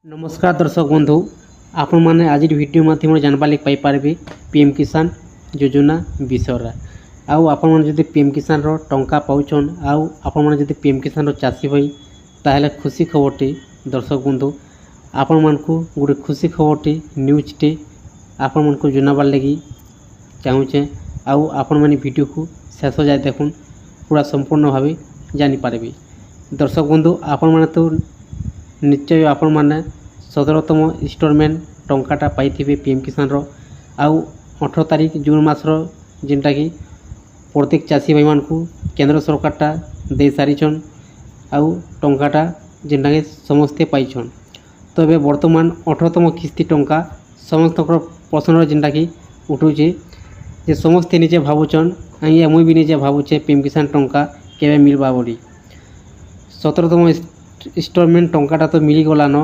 नमस्कार दर्शक बंधु आपण मैंने आज वीडियो माध्यम जानवा लगे पाइपारे पीएम किसान योजना विषय आउ आपण मैंने जब पीएम किसान टंका पाउछन आउ आपण मैंने जब पीएम किसान चाषी भाई ताहले खुशी खबरटी दर्शक बंधु आपण मानकु गोटे खुशी खबरटी न्यूजटी आपण मानकु जनाबार लगी चाहूचे आउ आपण मैंने वीडियो को शेष जाए देखुन पूरा संपूर्ण भाव जानीपारे। दर्शक बंधु आपण मैंने तो निश्चय आपण मैंने 17तम इन्स्टॉलमेंट टंकाटा पाई पीएम किसान आउ 18 तारीख जून मासर जेनटा कि प्रत्येक चाषी भाई मान को केंद्र सरकारटा दे सारीछन आउ टंकाटा जेनटा कि समस्ते पाइछन। तो ये वर्तमान 18तम किस्ती टंका समस्त प्रश्न जेनटा कि उठुचे जे समस्ते निजे भावुचन या मुई भी निजे भावुचे पीएम किसान टंका केबे मिलबा बोली। 17तम इन्स्टॉलमेंट टंकाटा तो मिलीगलान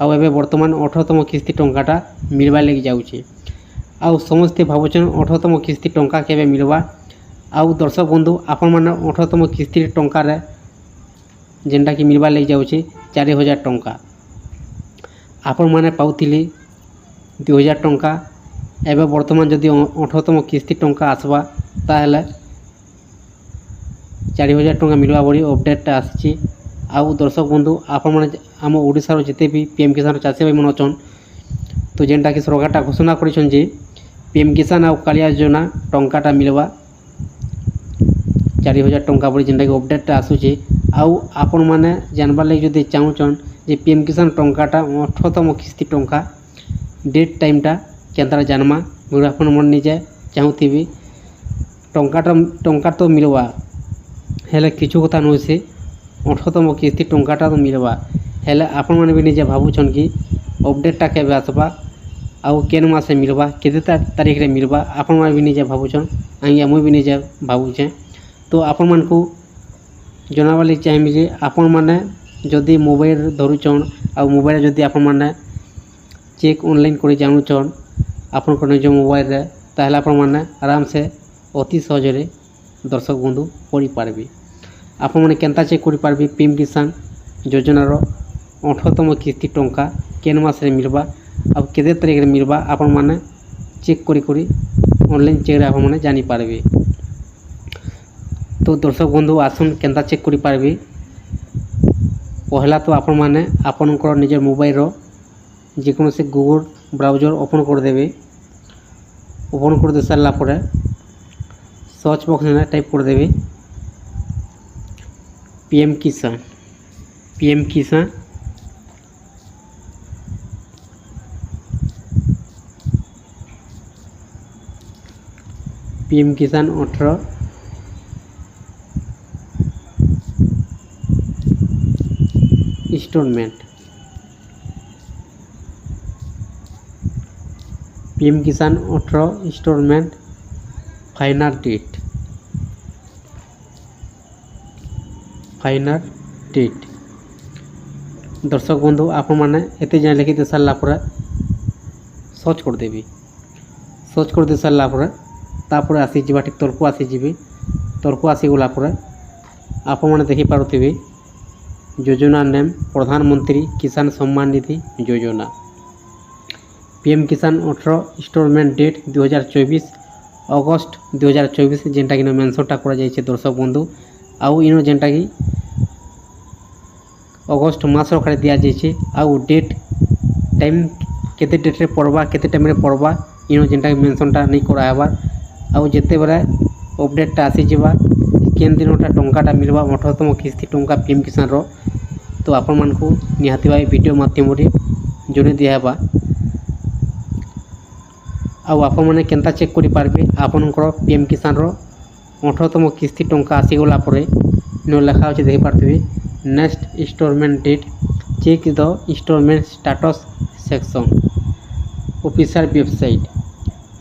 आउ एबे वर्तमान 18तम किस्ती टंकाटा मिलबार लगी जाउछे आउ समस्ते भावुचन 18तम किस्ती टंका केबे मिलबा। आउ दर्शक बंधु आपण माने 18तम किस्ती टंका जेनटा कि मिलबार लगी जाउछे 4000 टंका आपण माने पाउथिले 2000 टंका एबे वर्तमान जदि 18तम किस्ती टंका आसबा ताहले 4000 टंका मिलबा बोली अपडेटटा आसी। आउ दर्शक बंधु आपण मैंने आम ओडिशार जिते भी पीएम किसान चाषी भाई मन अच्छन तो जेनटा कि सरकारटा घोषणा करिछन जे पीएम किसान आउ कालिया योजना टंकाटा मिलवा 4000 टंका बोली जेनटा कि अपडेटटा आसुचे। आउ आपण मैंने जानबार लगी जदि चाहूचन जे पीएम किसान टंकाटा 18तम किस्ती टंका डेट टाइमटा केनता जानमा बोले आपण मन निजे चाहूथिबे टंका तो मिलवा हेले किछु कथा न से 18तम किस्ती टंकाटा तो मिलवा हेले आपण मैंने भी निजे भावुछन कि अपडेटटा केबे आसबा आउ केन मासे मिलवा केते तारीख रे मिलवा आपण मैंने भी निजे भावुछन या मुई भी निजे भावुचे। तो आपण मन को जनाबार लगी चाहिए जे आपण मैंने जदि मोबाइल धरुछन आउ मोबाइल जदि आपण मैंने चेक ऑनलाइन कर जानूछन आपण को निज मोबाइल रे ताहले आपण मैंने आराम से अति सहज रे दर्शक बंधु पढ़ी पारबे। आपण मैंने केनता चेक कर पारबे पीएम किसान योजनार 18तम किस्ती टंका केन मास रे मिलबा अब केते तारीख रे मिलबा आपण मैंने चेक करी ऑनलाइन चेक रे आपण मैंने जानी पारबे। तो दर्शक बंधु आसन केनता चेक करी पारबे पहला तो आपण मैंने आपनकर निज मोबाइल रो जेकोन से गूगल ब्राउजर ओपन कर देबे। ओपन कर दे सारला परे सर्च बॉक्स में टाइप कर देबे पीएम किसान पीएम किसान पीएम किसान 18 इन्स्टॉलमेंट पीएम किसान 18 इन्स्टॉलमेंट फाइनल डेट। दर्शक बंधु आपण मैंने एते जाए लिखि दे सारा पर सर्च कर देबी। सर्च कर दे सारा पर तापर आसी जीवा ठीक तलको आसी जीवे तलको आसी गला पर आपण मैंने देखि पारुथिबे योजना नेम प्रधानमंत्री किसान सम्मान निधि योजना पीएम किसान 18 इन्स्टॉलमेंट डेट 2024 अगस्त 2024 जेनटा कि मेंशनटा करा जाइछे। दर्शक बंधु आउ इन जेनटा कि अगस्त मास खाली दिया जाइए आउ डेट टाइम केते डेट रे पड़वा केते टाइम रे पड़वा इन जेनटा कि मेंशनटा नहीं कराबार आउ जेते बेला अपडेटटा आसी जिबा केन दिनटा टंकाटा मिलवा 18तम किस्ती टंका पीएम किसान रो तो आपण मान को निहाती भाई वीडियो माध्यम रे जोने दियाबा आउ आपण माने केनता चेक करि पारबे आपनकर पीएम किसान रो 18तम किस्ती टंका आसी गला परे नो लिखा अछि देखि पारथिबे next installment date check the installment status section official website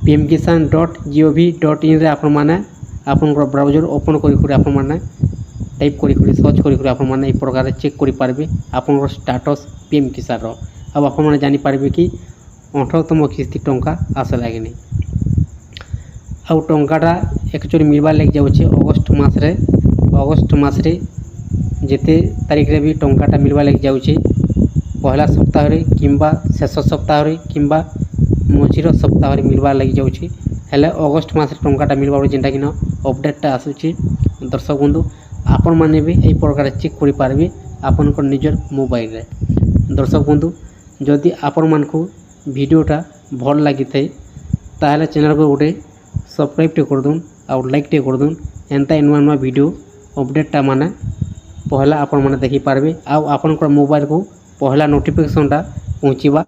pmkisan.gov.in रे आपण माने आपनकर ब्राउजर ओपन करी आपण माने टाइप करी सर्च करी आपण माने ए प्रकार चेक करि पारबे आपनकर स्टेटस पीएम किसान रो। अब आपण माने जानि पारबे कि 18तम किस्ती टंका आसला कि नहीं आउ टंकाटा एक्चुअली मिलबार लग जाउछे अगस्त मास रे जेते तारीख रे भी टंकाटा मिलवा लग जाउछे ପହଲା ସପ୍ତାହରେ କିମ୍ବା ଶେଷ ସପ୍ତାହରେ କିମ୍ବା ମଝିର ସପ୍ତାହରେ ମିଲବାର୍ ଲାଗି ଯାଉଛି। ହେଲେ ଅଗଷ୍ଟ ମାସରେ ଟଙ୍କାଟା ମିଲବା ଯେନ୍ଟାକି ନ ଅପଡ଼େଟ୍ଟା ଆସୁଛି। ଦର୍ଶକ ବନ୍ଧୁ ଆପଣମାନେ ବି ଏହି ପ୍ରକାର ଚେକ୍ କରିପାରିବେ ଆପଣଙ୍କର ନିଜର ମୋବାଇଲରେ। ଦର୍ଶକ ବନ୍ଧୁ ଯଦି ଆପଣମାନଙ୍କୁ ଭିଡ଼ିଓଟା ଭଲ ଲାଗିଥାଏ ତାହେଲେ ଚ୍ୟାନେଲକୁ ଗୋଟେ ସବସ୍କ୍ରାଇବ୍ଟେ କରିଦେଉନ୍ ଆଉ ଲାଇକ୍ଟେ କରିଦେଉନ୍। ଏନ୍ତା ନୂଆ ନୂଆ ଭିଡ଼ିଓ ଅପଡ଼େଟ୍ଟା ମାନେ ପହଲା ଆପଣମାନେ ଦେଖିପାରିବେ ଆଉ ଆପଣଙ୍କର ମୋବାଇଲକୁ ପହଲା ନୋଟିଫିକେସନ୍ଟା ପହଞ୍ଚିବା